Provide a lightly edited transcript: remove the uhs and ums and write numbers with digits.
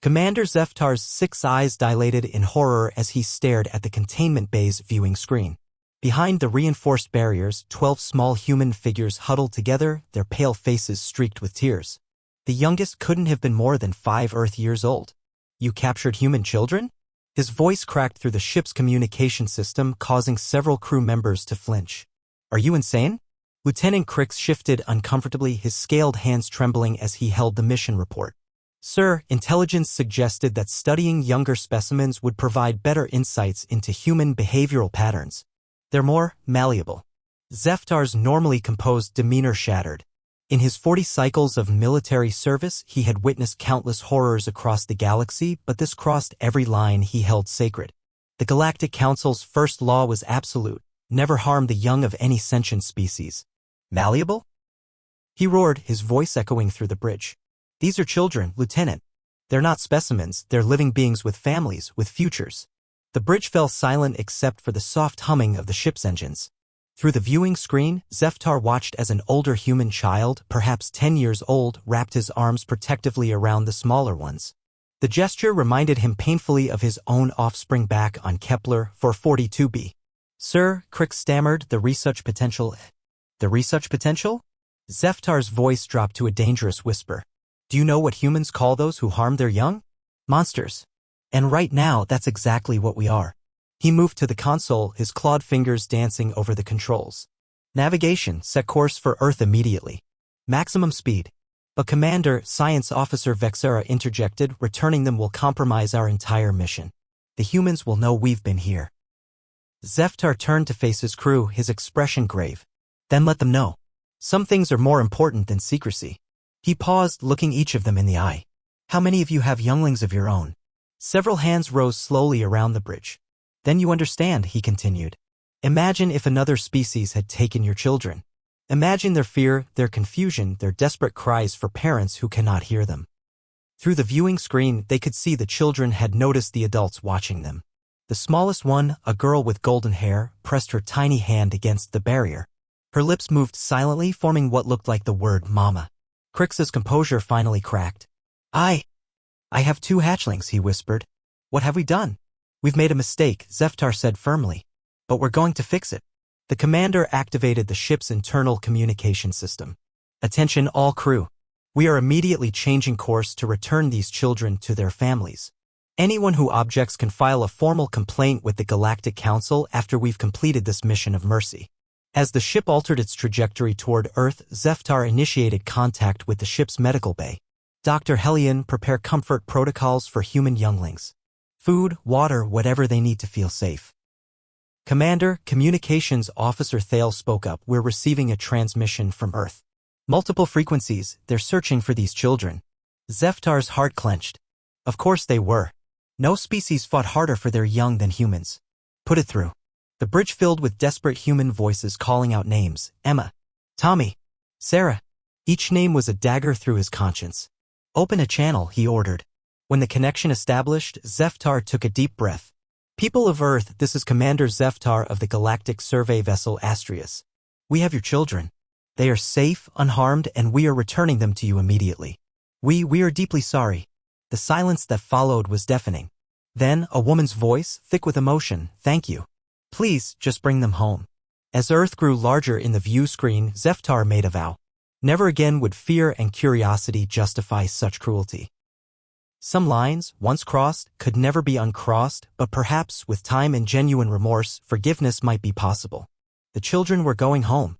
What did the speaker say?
Commander Zeftar's 6 eyes dilated in horror as he stared at the containment bay's viewing screen. Behind the reinforced barriers, 12 small human figures huddled together, their pale faces streaked with tears. The youngest couldn't have been more than 5 Earth years old. "You captured human children?" His voice cracked through the ship's communication system, causing several crew members to flinch. "Are you insane?" Lieutenant Crix shifted uncomfortably, his scaled hands trembling as he held the mission report. "Sir, intelligence suggested that studying younger specimens would provide better insights into human behavioral patterns. They're more malleable." Zeftar's normally composed demeanor shattered. In his 40 cycles of military service, he had witnessed countless horrors across the galaxy, but this crossed every line he held sacred. The Galactic Council's first law was absolute: never harm the young of any sentient species. "Malleable?" he roared, his voice echoing through the bridge. "These are children, Lieutenant. They're not specimens, they're living beings with families, with futures." The bridge fell silent except for the soft humming of the ship's engines. Through the viewing screen, Zeftar watched as an older human child, perhaps 10 years old, wrapped his arms protectively around the smaller ones. The gesture reminded him painfully of his own offspring back on Kepler 442b. "Sir," Crix stammered, "the research potential—" "The research potential?" Zeftar's voice dropped to a dangerous whisper. "Do you know what humans call those who harm their young? Monsters. And right now, that's exactly what we are." He moved to the console, his clawed fingers dancing over the controls. "Navigation, set course for Earth immediately. Maximum speed." "But Commander," Science Officer Vexera interjected, "returning them will compromise our entire mission. The humans will know we've been here." Zeftar turned to face his crew, his expression grave. "Then let them know. Some things are more important than secrecy." He paused, looking each of them in the eye. "How many of you have younglings of your own?" Several hands rose slowly around the bridge. "Then you understand," he continued. "Imagine if another species had taken your children. Imagine their fear, their confusion, their desperate cries for parents who cannot hear them." Through the viewing screen, they could see the children had noticed the adults watching them. The smallest one, a girl with golden hair, pressed her tiny hand against the barrier. Her lips moved silently, forming what looked like the word "Mama." Crix's composure finally cracked. I have 2 hatchlings," he whispered. "What have we done?" "We've made a mistake," Zeftar said firmly. "But we're going to fix it." The commander activated the ship's internal communication system. "Attention all crew. We are immediately changing course to return these children to their families. Anyone who objects can file a formal complaint with the Galactic Council after we've completed this mission of mercy." As the ship altered its trajectory toward Earth, Zeftar initiated contact with the ship's medical bay. "Dr. Hellion, prepare comfort protocols for human younglings. Food, water, whatever they need to feel safe." "Commander," Communications Officer Thale spoke up, "we're receiving a transmission from Earth. Multiple frequencies, they're searching for these children." Zeftar's heart clenched. Of course they were. No species fought harder for their young than humans. "Put it through." The bridge filled with desperate human voices calling out names: Emma, Tommy, Sarah. Each name was a dagger through his conscience. "Open a channel," he ordered. When the connection established, Zeftar took a deep breath. "People of Earth, this is Commander Zeftar of the Galactic Survey Vessel Astrius. We have your children. They are safe, unharmed, and we are returning them to you immediately. We are deeply sorry." The silence that followed was deafening. Then, a woman's voice, thick with emotion, "Thank you. Please, just bring them home." As Earth grew larger in the view screen, Zeftar made a vow. Never again would fear and curiosity justify such cruelty. Some lines, once crossed, could never be uncrossed, but perhaps, with time and genuine remorse, forgiveness might be possible. The children were going home.